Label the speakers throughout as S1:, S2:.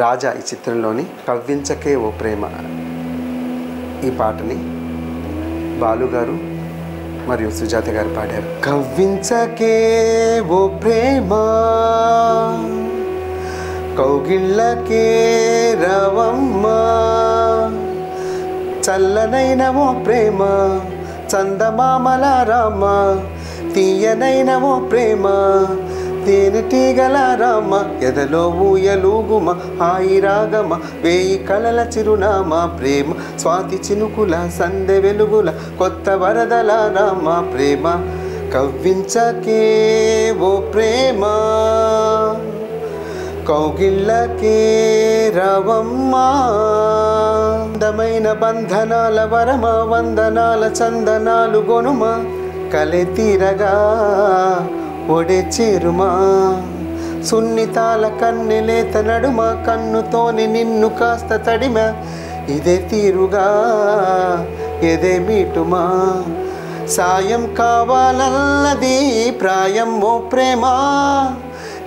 S1: రాజా ఈ చిత్రంలోని కవ్వించకే ఓ ప్రేమ ఈ పాటని బాలు గారు మరియు సుజాత గారు పాడారు. కవ్వించకే ఓ ప్రేమ కౌగిళ్ళకే రవమ్మ, చల్లనైన ఓ ప్రేమ చందమామల రామ, తీయనైన ఓ ప్రేమ తేనెటీగల రామ, ఎదలో ఊయలూగుమ హాయి రాగమ, వేయి కళల చిరునామా ప్రేమ, స్వాతి చినుకుల సందె వెలుగుల కొత్త వరదల రామ ప్రేమ. కవ్వించకే ఓ ప్రేమ కౌగిళ్ళకే రవమ్మ, అందమైన బంధనాల వరమ, వందనాల చందనాలు గొనుమ, కలె తీరగా ఒడే చేరుమా, సున్నితాల కన్నెలేత నడుమ, కన్నుతోని నిన్ను కాస్త తడిమ, ఇదే తీరుగా ఎదే మీటుమా, సాయం కావాలన్నది ప్రాయం ఓ ప్రేమ,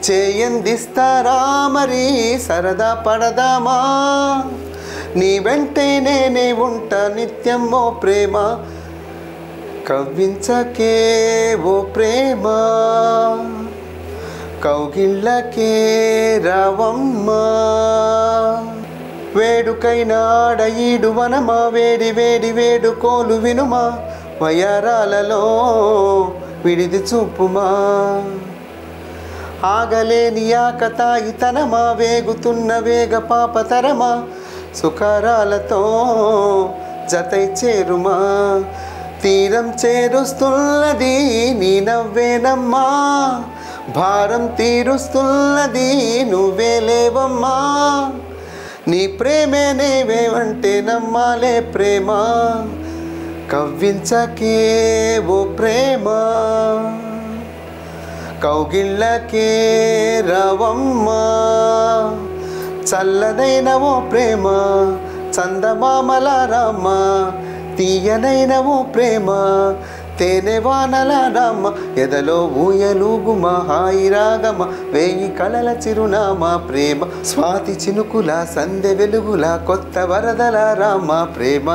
S1: చేయందిస్తారా మరి సరదా పడదామా, నీ వెంటే నేనే ఉంటా నిత్యం ఓ ప్రేమ. కవ్వించకే ఓ ప్రేమ కౌగిళ్ళకే రవమ్మ, వేడుకైన ఆడ ఈడు వనమా, వేడి వేడి వేడుకోలు వినుమా, వయారాలలో విడిది చూపుమా, ఆగలేని ఆకతాయితనమా, వేగుతున్న వేగ పాపతరమా, సుఖరాలతో జతై చేరుమా, తీరం చేరుస్తున్నది నీ నవ్వేనమ్మా, భారం తీరుస్తున్నది నువ్వే లేవమ్మా, నీ ప్రేమే నేవేవంటే నమ్మాలే ప్రేమ. కవ్వించకే ఓ ప్రేమ కౌగిళ్ళకే రవమ్మ, చల్లనైన ఓ ప్రేమ చందమామల రామ, తీయనైన ఓ ప్రేమ తేనెవానల రామ, ఎదలో ఊయలూగుమ హాయి రాగమ, వేయి కళల చిరునామా ప్రేమ, స్వాతి చినుకుల సందె వెలుగుల కొత్త వరదల రామ ప్రేమ.